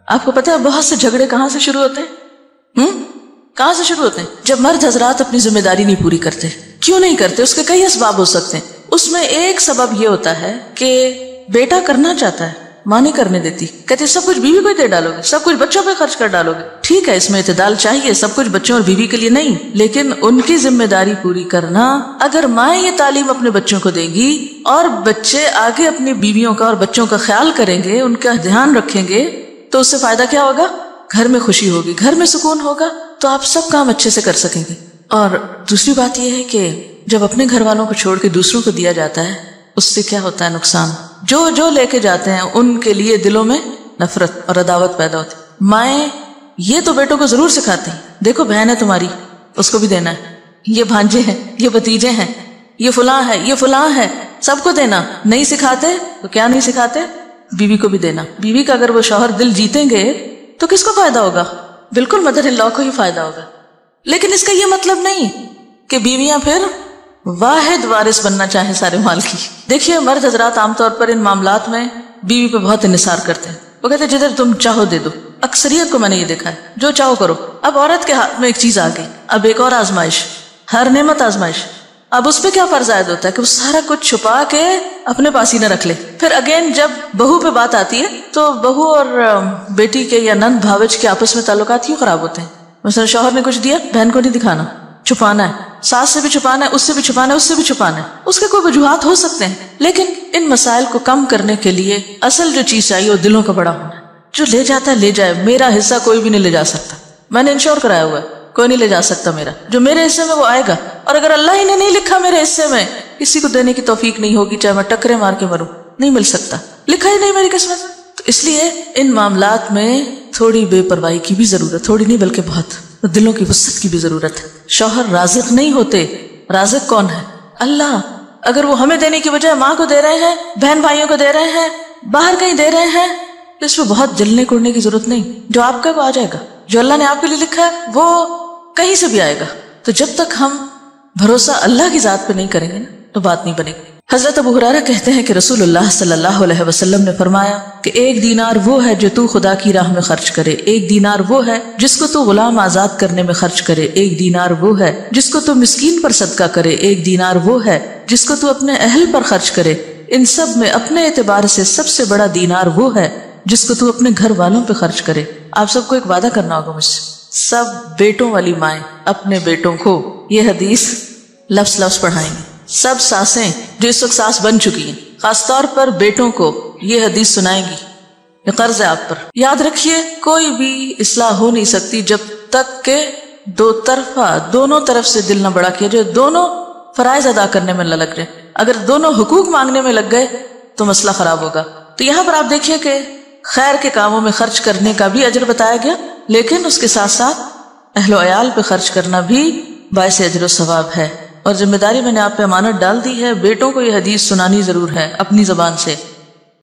آپ کو پتا ہے بہت سے جھگڑے کہاں سے شروع ہوتے ہیں؟ کہاں سے شروع ہوتے ہیں؟ جب مرد حضرات اپنی ذمہ داری نہیں پوری کرتے. کیوں نہیں کرتے؟ اس کے کئی اسباب ہو سکتے ہیں. اس میں ایک سبب یہ ہوتا ہے کہ بیٹا کرنا چاہتا ہے، ماں نہیں کرنے دیتی، کہتے سب کچھ بیوی کو ہی دے ڈالو گے، سب کچھ بچوں پہ خرچ کر ڈالو گے. ٹھیک ہے، اس میں اعتدال چاہیے، سب کچھ بچوں اور بیوی کے لیے نہیں، لیکن ان کی ذمہ داری پوری کرنا. اگر مائیں یہ تعلیم اپنے بچوں کو دیں گی اور بچے آگے اپنی بیویوں کا اور بچوں کا خیال کریں گے، ان کا دھیان رکھیں گے، تو اس سے فائدہ کیا ہوگا؟ گھر میں خوشی ہوگی، گھر میں سکون ہوگا، تو آپ سب کام اچھے سے کر سکیں گے. اور دوسری بات یہ ہے کہ جب اپنے گھر والوں کو چھوڑ کے دوسروں کو دیا جاتا ہے، اس سے کیا ہوتا ہے نقصان؟ جو لے کے جاتے ہیں ان کے لیے دلوں میں نفرت اور عداوت پیدا ہوتی. مائیں یہ تو بیٹوں کو ضرور سکھاتی ہیں، دیکھو بہن ہے تمہاری، اس کو بھی دینا ہے، یہ بھانجے ہیں، یہ بھتیجے ہیں، یہ فلاں ہے، یہ فلاں ہے، سب کو دینا. نہیں سکھاتے تو کیا نہیں سکھاتے؟ بیوی کو بھی دینا. بیوی کا اگر وہ شوہر دل جیتیں گے تو کس کو فائدہ ہوگا؟ بالکل مدر ان لا کو ہی فائدہ ہوگا. لیکن اس کا یہ مطلب نہیں کہ بیویاں پھر واحد وارث بننا چاہیں سارے مال کی. دیکھیے مرد حضرات عام طور پر ان معاملات میں بیوی پہ بہت انحصار کرتے ہیں. وہ کہتے ہیں جدھر تم چاہو دے دو. اکثریت کو میں نے یہ دیکھا ہے، جو چاہو کرو. اب عورت کے ہاتھ میں ایک چیز آ گئی، اب ایک اور آزمائش، ہر نعمت آزمائش. اب اس پہ کیا فرض عائد ہوتا ہے کہ وہ سارا کچھ چھپا کے اپنے پاس ہی نہ رکھ لے. پھر اگین جب بہو پہ بات آتی ہے تو بہو اور بیٹی کے یا نند بھاوج کے آپس میں تعلقات ہی خراب ہوتے ہیں. مثلا شوہر نے کچھ دیا، بہن کو نہیں دکھانا، چھپانا ہے، ساس سے بھی چھپانا ہے، اس سے بھی چھپانا ہے، اس سے بھی چھپانا ہے. اس کے کوئی وجوہات ہو سکتے ہیں، لیکن ان مسائل کو کم کرنے کے لیے اصل جو چیز چاہیے وہ دلوں کا بڑا ہونا ہے. جو لے جاتا ہے لے جائے، میرا حصہ کوئی بھی نہیں لے جا سکتا. میں نے انشور کرایا ہوا ہے، کوئی نہیں لے جا سکتا میرا. جو میرے حصے میں وہ آئے گا، اور اگر اللہ ہی نے نہیں لکھا میرے حصے میں، کسی کو دینے کی توفیق نہیں ہوگی، چاہے میں ٹکرے مار کے مروں، نہیں مل سکتا، لکھا ہی نہیں میری قسمت. تو اس لیے ان معاملات میں تھوڑی بے پرواہی کی بھی ضرورت، تھوڑی نہیں بلکہ بہت، دلوں کی وسعت کی بھی ضرورت ہے. شوہر رازق نہیں ہوتے، رازق کون ہے؟ اللہ. اگر وہ ہمیں دینے کی بجائے ماں کو دے رہے ہیں، بہن بھائیوں کو دے رہے ہیں، باہر کہیں دے رہے ہیں، تو اس میں بہت جلنے کوڑنے کی ضرورت نہیں. جو آپ کا وہ آ جائے گا، جو اللہ نے آپ کے لیے لکھا ہے وہ کہیں سے بھی آئے گا. تو جب تک ہم بھروسہ اللہ کی ذات پہ نہیں کریں گے نا تو بات نہیں بنے گی. حضرت ابو ہریرہ کہتے ہیں کہ رسول اللہ صلی اللہ علیہ وسلم نے فرمایا کہ 1 دینار وہ ہے جو تو خدا کی راہ میں خرچ کرے، 1 دینار وہ ہے جس کو تو غلام آزاد کرنے میں خرچ کرے، 1 دینار وہ ہے جس کو تو مسکین پر صدقہ کرے، 1 دینار وہ ہے جس کو تو اپنے اہل پر خرچ کرے. ان سب میں اپنے اعتبار سے سب سے بڑا دینار وہ ہے جس کو تو اپنے گھر والوں پہ خرچ کرے. آپ سب کو ایک وعدہ کرنا ہوگا مجھ سے، سب بیٹوں والی مائیں اپنے بیٹوں کو یہ حدیث لفظ پڑھائیں گی. سب ساسیں جو اس وقت ساس بن چکی ہیں خاص طور پر بیٹوں کو یہ حدیث سنائیں گی. یہ قرض ہے آپ پر. یاد رکھیے کوئی بھی اصلاح ہو نہیں سکتی جب تک کہ دونوں طرف سے دل نہ بڑا کیا جائے، دونوں فرائض ادا کرنے میں نہ لگ جائے. اگر دونوں حقوق مانگنے میں لگ گئے تو مسئلہ خراب ہوگا. تو یہاں پر آپ دیکھیے کہ خیر کے کاموں میں خرچ کرنے کا بھی اجر بتایا گیا، لیکن اس کے ساتھ ساتھ اہل و عیال پہ خرچ کرنا بھی باعث اجر و ثواب ہے. اور ذمہ داری میں نے آپ پہ امانت ڈال دی ہے، بیٹوں کو یہ حدیث سنانی ضرور ہے اپنی زبان سے.